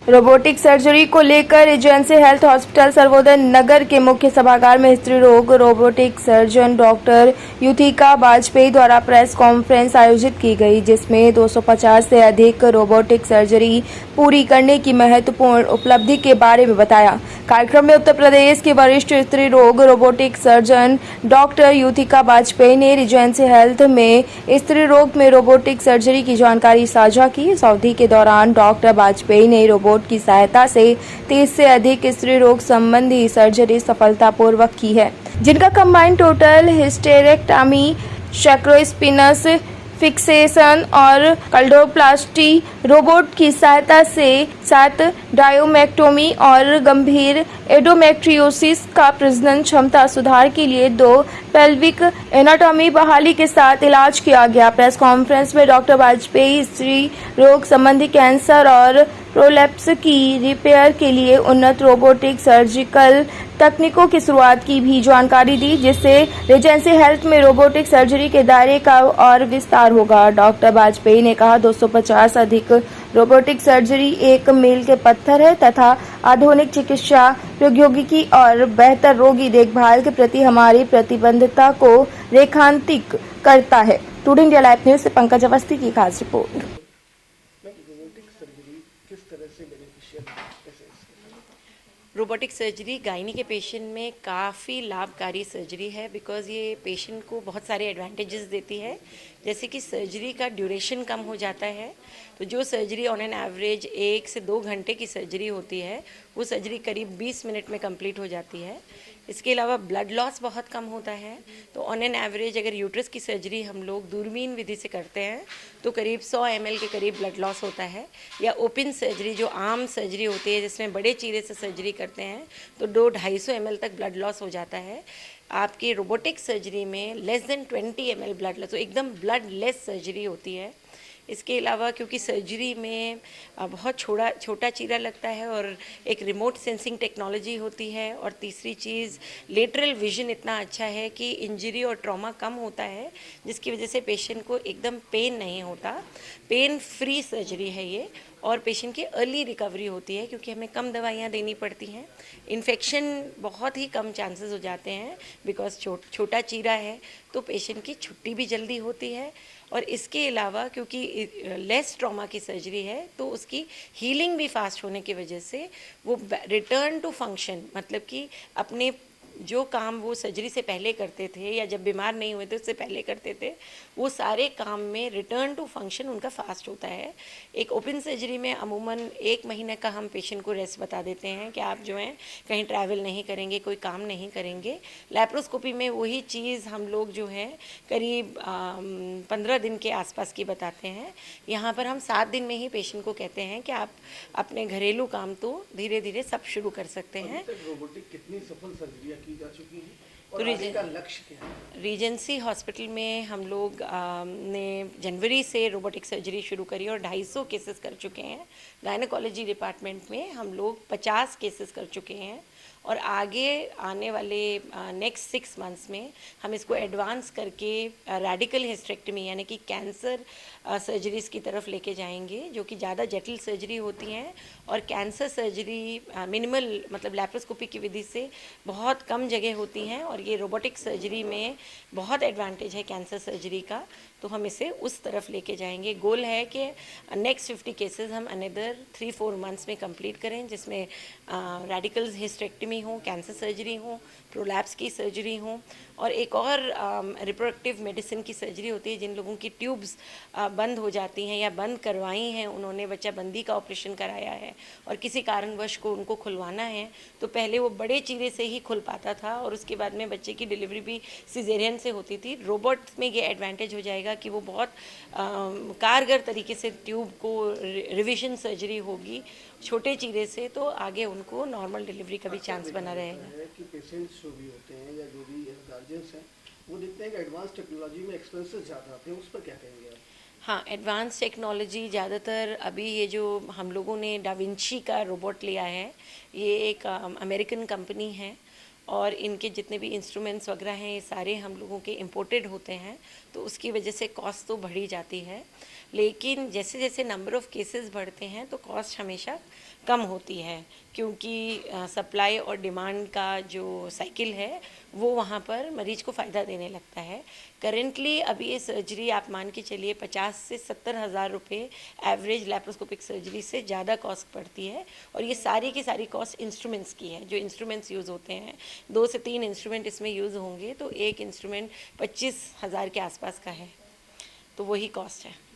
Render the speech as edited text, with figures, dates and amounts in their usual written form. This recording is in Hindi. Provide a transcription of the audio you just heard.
रोबोटिक सर्जरी को लेकर रिजेंसी हेल्थ हॉस्पिटल सर्वोदय नगर के मुख्य सभागार में स्त्री रोग रोबोटिक सर्जन डॉक्टर युथिका वाजपेयी द्वारा प्रेस कॉन्फ्रेंस आयोजित की गई, जिसमें 250 से अधिक रोबोटिक सर्जरी पूरी करने की महत्वपूर्ण उपलब्धि के बारे में बताया। कार्यक्रम में उत्तर प्रदेश के वरिष्ठ स्त्री रोग रोबोटिक सर्जन डॉक्टर युथिका वाजपेयी ने रिजेंसी हेल्थ में स्त्री रोग में रोबोटिक सर्जरी की जानकारी साझा की। इस अवधि के दौरान डॉक्टर वाजपेयी ने रोबोट की सहायता से 30 से अधिक स्त्री रोग संबंधी सर्जरी सफलतापूर्वक की है, जिनका कंबाइंड टोटल हिस्टेरेक्टमी, सैक्रोस्पिनस फिक्सेशन और कल्डोप्लास्टी रोबोट की सहायता से 7 डायोमेक्टोमी और गंभीर एडोमेट्रियोसिस का प्रजनन क्षमता सुधार के लिए 2 पेल्विक एनाटॉमी बहाली के साथ इलाज किया गया। प्रेस कॉन्फ्रेंस में डॉक्टर वाजपेयी स्त्री रोग संबंधी कैंसर और प्रोलैप्स की रिपेयर के लिए उन्नत रोबोटिक सर्जिकल तकनीकों की शुरुआत की भी जानकारी दी, जिससे रिजेंसी हेल्थ में रोबोटिक सर्जरी के दायरे का और विस्तार होगा। डॉक्टर वाजपेयी ने कहा, 250 अधिक रोबोटिक सर्जरी एक मील के पत्थर है तथा आधुनिक चिकित्सा प्रौद्योगिकी और बेहतर रोगी देखभाल के प्रति हमारी प्रतिबद्धता को रेखांकित करता है। टुडे इंडिया लाइव न्यूज से पंकज अवस्थी की खास रिपोर्ट। रोबोटिक सर्जरी गायनी के पेशेंट में काफ़ी लाभकारी सर्जरी है, बिकॉज़ ये पेशेंट को बहुत सारे एडवांटेजेस देती है। जैसे कि सर्जरी का ड्यूरेशन कम हो जाता है, तो जो सर्जरी ऑन एन एवरेज 1 से 2 घंटे की सर्जरी होती है, वो सर्जरी करीब 20 मिनट में कंप्लीट हो जाती है। इसके अलावा ब्लड लॉस बहुत कम होता है। तो ऑन एन एवरेज अगर यूट्रस की सर्जरी हम लोग दूरबीन विधि से करते हैं तो करीब 100 ml के करीब ब्लड लॉस होता है। या ओपन सर्जरी जो आम सर्जरी होती है, जिसमें बड़े चीरे से सर्जरी करते हैं, तो 200-250 ml तक ब्लड लॉस हो जाता है। आपकी रोबोटिक सर्जरी में less than 20 ml blood loss, तो एकदम ब्लड लेस सर्जरी होती है। इसके अलावा क्योंकि सर्जरी में बहुत छोटा चीरा लगता है और एक रिमोट सेंसिंग टेक्नोलॉजी होती है, और तीसरी चीज़ लेटरल विजन इतना अच्छा है कि इंजरी और ट्रॉमा कम होता है, जिसकी वजह से पेशेंट को एकदम पेन नहीं होता। पेन फ्री सर्जरी है ये, और पेशेंट की अर्ली रिकवरी होती है क्योंकि हमें कम दवाइयाँ देनी पड़ती हैं। इन्फेक्शन बहुत ही कम चांसेस हो जाते हैं, बिकॉज छोटा चीरा है तो पेशेंट की छुट्टी भी जल्दी होती है। और इसके अलावा क्योंकि लेस ट्रॉमा की सर्जरी है, तो उसकी हीलिंग भी फास्ट होने की वजह से वो रिटर्न टू फंक्शन, मतलब कि अपने जो काम वो सर्जरी से पहले करते थे या जब बीमार नहीं हुए थे उससे पहले करते थे, वो सारे काम में रिटर्न टू फंक्शन उनका फास्ट होता है। एक ओपन सर्जरी में अमूमन 1 महीने का हम पेशेंट को रेस्ट बता देते हैं कि आप जो हैं कहीं ट्रैवल नहीं करेंगे, कोई काम नहीं करेंगे। लैप्रोस्कोपी में वही चीज़ हम लोग जो है करीब 15 दिन के आसपास की बताते हैं। यहाँ पर हम 7 दिन में ही पेशेंट को कहते हैं कि आप अपने घरेलू काम तो धीरे धीरे सब शुरू कर सकते हैं। रोबोटिक कितनी सफल सर्जरियां की जा चुकी हैं तो और आगे का लक्ष्य क्या है? रीजेंसी हॉस्पिटल में हम लोग ने जनवरी से रोबोटिक सर्जरी शुरू करी और 250 केसेस कर चुके हैं। गायनेकोलॉजी डिपार्टमेंट में हम लोग 50 केसेस कर चुके हैं, और आगे आने वाले नेक्स्ट 6 मंथ्स में हम इसको एडवांस करके रेडिकल हिस्टेरेक्टमी यानी कि कैंसर सर्जरीज़ की तरफ लेके जाएंगे, जो कि ज़्यादा जटिल सर्जरी होती हैं। और कैंसर सर्जरी मिनिमल, मतलब लैप्रोस्कोपी की विधि से बहुत कम जगह होती हैं, और ये रोबोटिक सर्जरी में बहुत एडवांटेज है कैंसर सर्जरी का, तो हम इसे उस तरफ लेके जाएंगे। गोल है कि नेक्स्ट 50 केसेस हम अनदर 3-4 मंथ्स में कंप्लीट करें, जिसमें रेडिकल हिस्टेरेक्टमी हो, कैंसर सर्जरी हो, प्रोलैप्स की सर्जरी हो, और एक और रिप्रोडक्टिव मेडिसिन की सर्जरी होती है। जिन लोगों की ट्यूब्स बंद हो जाती हैं या बंद करवाई हैं, उन्होंने बच्चा बंदी का ऑपरेशन कराया है और किसी कारणवश को उनको खुलवाना है, तो पहले वो बड़े चीरे से ही खुल पाता था और उसके बाद में बच्चे की डिलीवरी भी सिजेरियन से होती थी। रोबोट में ये एडवांटेज हो जाएगा कि वो बहुत कारगर तरीके से ट्यूब को रिविजन सर्जरी होगी छोटे चीरे से, तो आगे उनको नॉर्मल डिलीवरी का भी चांस बना रहेगा। कि पेशेंट्स जो भी होते हैं या जो भी गार्जियंस हैं, वो देखते हैं कि एडवांस टेक्नोलॉजी में एक्सपेंसेस ज़्यादा आते हैं, उस पर क्या कहेंगे आप? हाँ, एडवांस टेक्नोलॉजी ज़्यादातर अभी ये जो हम लोगों ने डाविंची का रोबोट लिया है, ये एक अमेरिकन कंपनी है, और इनके जितने भी इंस्ट्रूमेंट्स वगैरह हैं ये सारे हम लोगों के इम्पोर्टेड होते हैं, तो उसकी वजह से कॉस्ट तो बढ़ी जाती है। लेकिन जैसे जैसे नंबर ऑफ़ केसेस बढ़ते हैं तो कॉस्ट हमेशा कम होती है, क्योंकि सप्लाई और डिमांड का जो साइकिल है वो वहाँ पर मरीज को फ़ायदा देने लगता है। करेंटली अभी ये सर्जरी आप मान के चलिए 50 से 70 हज़ार रुपये एवरेज लैप्रोस्कोपिक सर्जरी से ज़्यादा कॉस्ट पड़ती है, और ये सारी की सारी कॉस्ट इंस्ट्रूमेंट्स की है। जो इंस्ट्रूमेंट्स यूज़ होते हैं, 2 से 3 इंस्ट्रूमेंट इसमें यूज़ होंगे, तो एक इंस्ट्रूमेंट 25 हज़ार के आसपास का है, तो वही कॉस्ट है।